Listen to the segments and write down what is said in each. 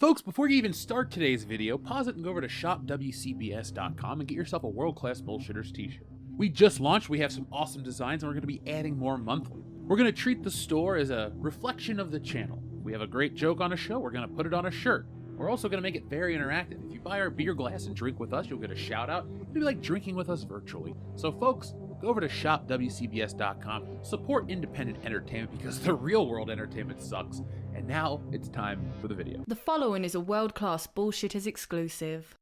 Folks, before you even start today's video, pause it and go over to shopwcbs.com and get yourself a world-class Bullshitters t-shirt. We just launched, we have some awesome designs, and we're going to be adding more monthly. We're going to treat the store as a reflection of the channel. We have a great joke on a show, we're going to put it on a shirt. We're also going to make it very interactive. If you buy our beer glass and drink with us, you'll get a shout out. It'll be like drinking with us virtually. So folks, go over to shopwcbs.com, support independent entertainment because the real world entertainment sucks. And now it's time for the video. The following is a world-class Bullshitters exclusive.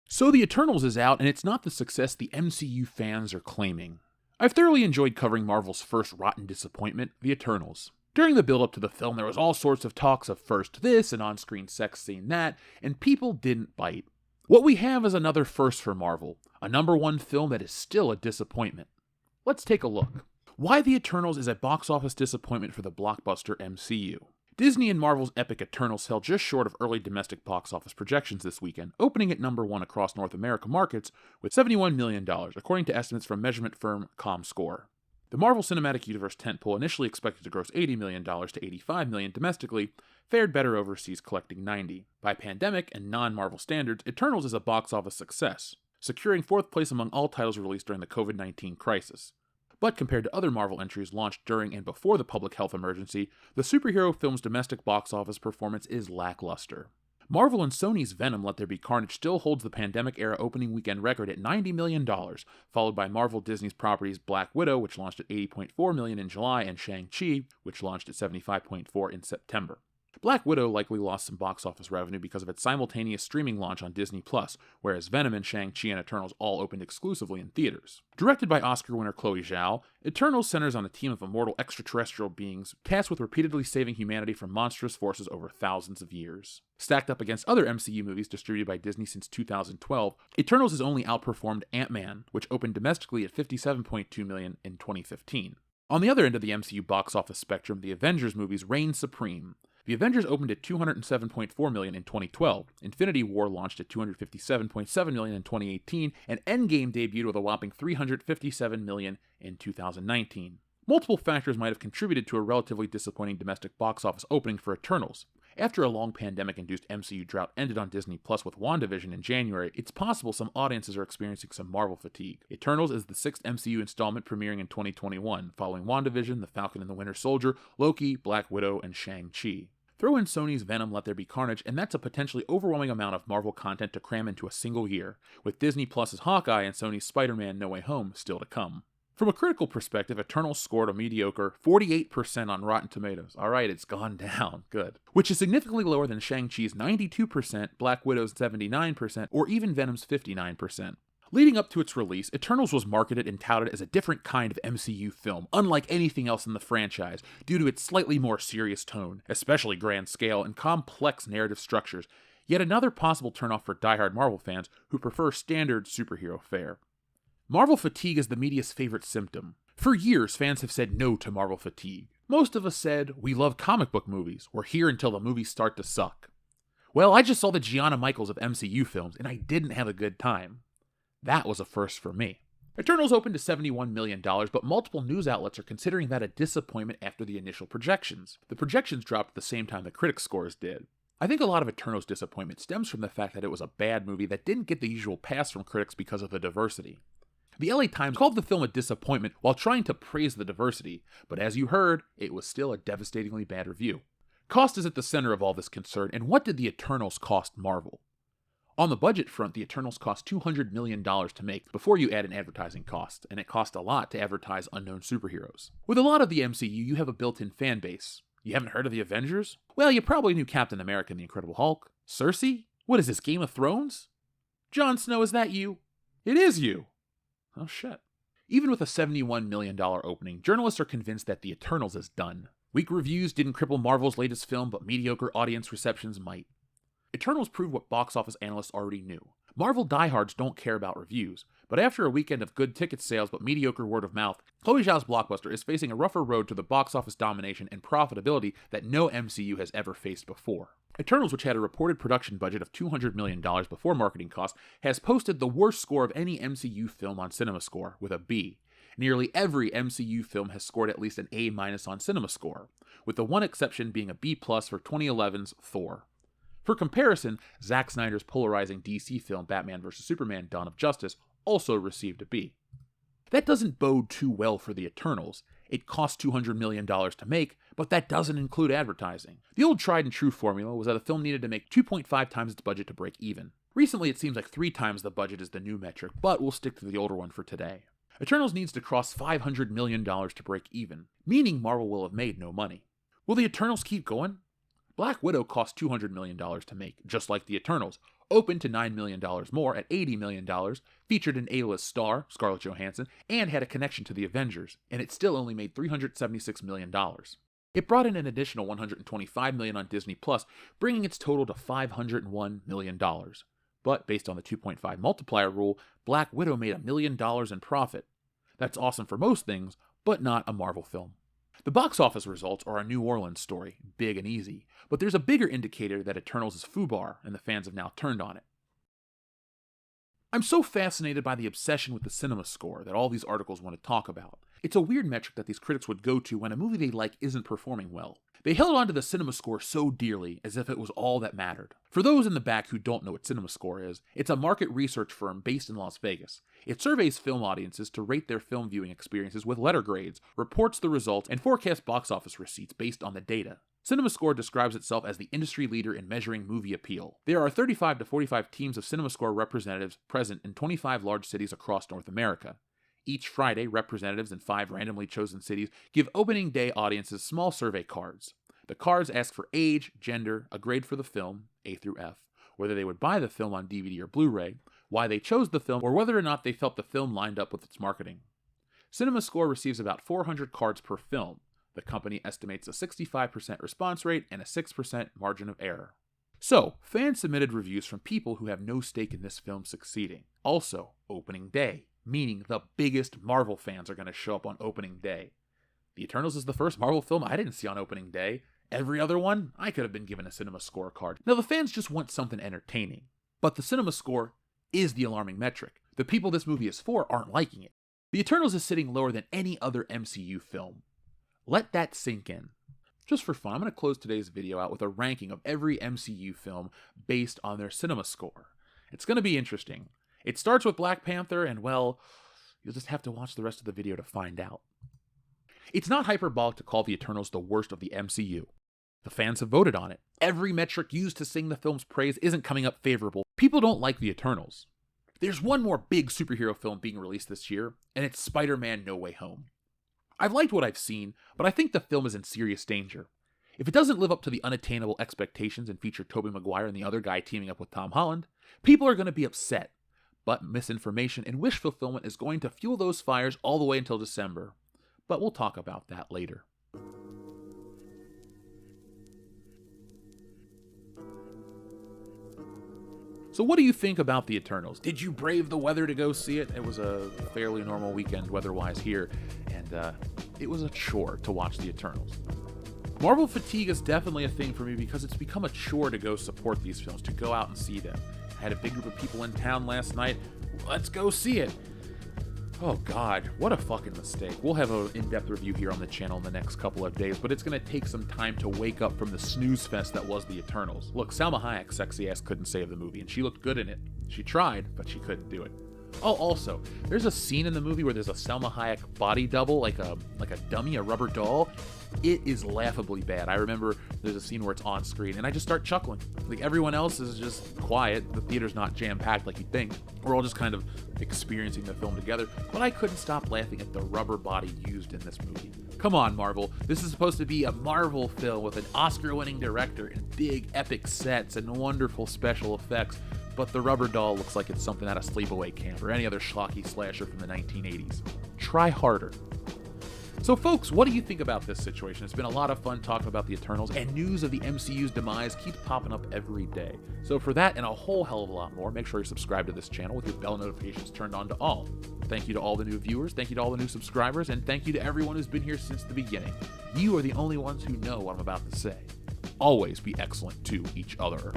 So The Eternals is out, and it's not the success the MCU fans are claiming. I've thoroughly enjoyed covering Marvel's first rotten disappointment, The Eternals. During the build-up to the film, there was all sorts of talks of first this and on-screen sex scene that, and people didn't bite. What we have is another first for Marvel, a #1 film that is still a disappointment. Let's take a look. Why The Eternals is a box office disappointment for the blockbuster MCU. Disney and Marvel's epic Eternals fell just short of early domestic box office projections this weekend, opening at #1 across North America markets with $71 million, according to estimates from measurement firm CinemaScore. The Marvel Cinematic Universe tentpole, initially expected to gross $80 million to $85 million domestically, fared better overseas, collecting $90. By pandemic and non-Marvel standards, Eternals is a box office success, securing 4th place among all titles released during the COVID-19 crisis. But compared to other Marvel entries launched during and before the public health emergency, the superhero film's domestic box office performance is lackluster. Marvel and Sony's Venom: Let There Be Carnage still holds the pandemic-era opening weekend record at $90 million, followed by Marvel Disney's properties Black Widow, which launched at $80.4 million in July, and Shang-Chi, which launched at $75.4 million in September. Black Widow likely lost some box office revenue because of its simultaneous streaming launch on Disney+, whereas Venom and Shang-Chi and Eternals all opened exclusively in theaters. Directed by Oscar winner Chloe Zhao, Eternals centers on a team of immortal extraterrestrial beings tasked with repeatedly saving humanity from monstrous forces over thousands of years. Stacked up against other MCU movies distributed by Disney since 2012, Eternals has only outperformed Ant-Man, which opened domestically at $57.2 million in 2015. On the other end of the MCU box office spectrum, the Avengers movies reign supreme. The Avengers opened at $207.4 million in 2012, Infinity War launched at $257.7 million in 2018, and Endgame debuted with a whopping $357 million in 2019. Multiple factors might have contributed to a relatively disappointing domestic box office opening for Eternals. After a long pandemic-induced MCU drought ended on Disney Plus with WandaVision in January, it's possible some audiences are experiencing some Marvel fatigue. Eternals is the 6th MCU installment premiering in 2021, following WandaVision, The Falcon and the Winter Soldier, Loki, Black Widow, and Shang-Chi. Throw in Sony's Venom: Let There Be Carnage, and that's a potentially overwhelming amount of Marvel content to cram into a single year, with Disney Plus's Hawkeye and Sony's Spider-Man No Way Home still to come. From a critical perspective, Eternals scored a mediocre 48% on Rotten Tomatoes. Alright, it's gone down. Good. Which is significantly lower than Shang-Chi's 92%, Black Widow's 79%, or even Venom's 59%. Leading up to its release, Eternals was marketed and touted as a different kind of MCU film, unlike anything else in the franchise, due to its slightly more serious tone, especially grand scale and complex narrative structures, yet another possible turnoff for diehard Marvel fans who prefer standard superhero fare. Marvel fatigue is the media's favorite symptom. For years, fans have said no to Marvel fatigue. Most of us said, we love comic book movies, we're here until the movies start to suck. Well, I just saw the Gianna Michaels of MCU films, and I didn't have a good time. That was a first for me. Eternals opened to $71 million, but multiple news outlets are considering that a disappointment after the initial projections. The projections dropped at the same time the critic scores did. I think a lot of Eternals' disappointment stems from the fact that it was a bad movie that didn't get the usual pass from critics because of the diversity. The LA Times called the film a disappointment while trying to praise the diversity, but as you heard, it was still a devastatingly bad review. Cost is at the center of all this concern, and what did the Eternals cost Marvel? On the budget front, the Eternals cost $200 million to make before you add in advertising costs, and it cost a lot to advertise unknown superheroes. With a lot of the MCU, you have a built-in fan base. You haven't heard of the Avengers? Well, you probably knew Captain America and the Incredible Hulk. Cersei? What is this, Game of Thrones? Jon Snow, is that you? It is you! Oh shit. Even with a $71 million opening, journalists are convinced that the Eternals is done. Weak reviews didn't cripple Marvel's latest film, but mediocre audience receptions might. Eternals proved what box office analysts already knew. Marvel diehards don't care about reviews, but after a weekend of good ticket sales but mediocre word of mouth, Chloe Zhao's blockbuster is facing a rougher road to the box office domination and profitability that no MCU has ever faced before. Eternals, which had a reported production budget of $200 million before marketing costs, has posted the worst score of any MCU film on CinemaScore, with a B. Nearly every MCU film has scored at least an A- on CinemaScore, with the one exception being a B+ for 2011's Thor. For comparison, Zack Snyder's polarizing DC film Batman vs. Superman: Dawn of Justice also received a B. That doesn't bode too well for the Eternals. It cost $200 million to make, but that doesn't include advertising. The old tried and true formula was that the film needed to make 2.5 times its budget to break even. Recently, it seems like 3 times the budget is the new metric, but we'll stick to the older one for today. Eternals needs to cross $500 million to break even, meaning Marvel will have made no money. Will the Eternals keep going? Black Widow cost $200 million to make, just like the Eternals, opened to $9 million more at $80 million, featured an A-list star, Scarlett Johansson, and had a connection to the Avengers, and it still only made $376 million. It brought in an additional $125 million on Disney+, bringing its total to $501 million. But based on the 2.5 multiplier rule, Black Widow made $1 million in profit. That's awesome for most things, but not a Marvel film. The box office results are a New Orleans story, big and easy, but there's a bigger indicator that Eternals is FUBAR, and the fans have now turned on it. I'm so fascinated by the obsession with the CinemaScore that all these articles want to talk about. It's a weird metric that these critics would go to when a movie they like isn't performing well. They held onto the CinemaScore so dearly as if it was all that mattered. For those in the back who don't know what CinemaScore is, it's a market research firm based in Las Vegas. It surveys film audiences to rate their film viewing experiences with letter grades, reports the results, and forecasts box office receipts based on the data. CinemaScore describes itself as the industry leader in measuring movie appeal. There are 35 to 45 teams of CinemaScore representatives present in 25 large cities across North America. Each Friday, representatives in 5 randomly chosen cities give opening day audiences small survey cards. The cards ask for age, gender, a grade for the film, A through F, whether they would buy the film on DVD or Blu-ray, why they chose the film, or whether or not they felt the film lined up with its marketing. CinemaScore receives about 400 cards per film. The company estimates a 65% response rate and a 6% margin of error. So, fans submitted reviews from people who have no stake in this film succeeding. Also, opening day, meaning the biggest Marvel fans are going to show up on opening day. The Eternals is the first Marvel film I didn't see on opening day. Every other one, I could have been given a CinemaScore card. Now, the fans just want something entertaining. But the CinemaScore is the alarming metric. The people this movie is for aren't liking it. The Eternals is sitting lower than any other MCU film. Let that sink in. Just for fun, I'm going to close today's video out with a ranking of every MCU film based on their CinemaScore. It's going to be interesting. It starts with Black Panther, and well, you'll just have to watch the rest of the video to find out. It's not hyperbolic to call the Eternals the worst of the MCU. The fans have voted on it. Every metric used to sing the film's praise isn't coming up favorable. People don't like the Eternals. There's one more big superhero film being released this year, and it's Spider-Man: No Way Home. I've liked what I've seen, but I think the film is in serious danger. If it doesn't live up to the unattainable expectations and feature Tobey Maguire and the other guy teaming up with Tom Holland, people are going to be upset. But misinformation and wish fulfillment is going to fuel those fires all the way until December. But we'll talk about that later. So what do you think about the Eternals? Did you brave the weather to go see it? It was a fairly normal weekend weather-wise here, and it was a chore to watch the Eternals. Marvel fatigue is definitely a thing for me because it's become a chore to go support these films, to go out and see them. I had a big group of people in town last night. Let's go see it. Oh god, what a fucking mistake. We'll have an in-depth review here on the channel in the next couple of days, but it's going to take some time to wake up from the snooze fest that was the Eternals. Look, Salma Hayek's sexy ass couldn't save the movie, and she looked good in it. She tried, but she couldn't do it. Oh, also, there's a scene in the movie where there's a Salma Hayek body double, like a dummy, a rubber doll. It is laughably bad. I remember there's a scene where it's on screen, and I just start chuckling. Like, everyone else is just quiet. The theater's not jam-packed like you'd think. We're all just kind of experiencing the film together, but I couldn't stop laughing at the rubber body used in this movie. Come on, Marvel. This is supposed to be a Marvel film with an Oscar-winning director and big, epic sets and wonderful special effects, but the rubber doll looks like it's something out of Sleepaway Camp or any other schlocky slasher from the 1980s. Try harder. So folks, what do you think about this situation? It's been a lot of fun talking about the Eternals, and news of the MCU's demise keeps popping up every day. So for that and a whole hell of a lot more, make sure you're subscribed to this channel with your bell notifications turned on to all. Thank you to all the new viewers, thank you to all the new subscribers, and thank you to everyone who's been here since the beginning. You are the only ones who know what I'm about to say. Always be excellent to each other.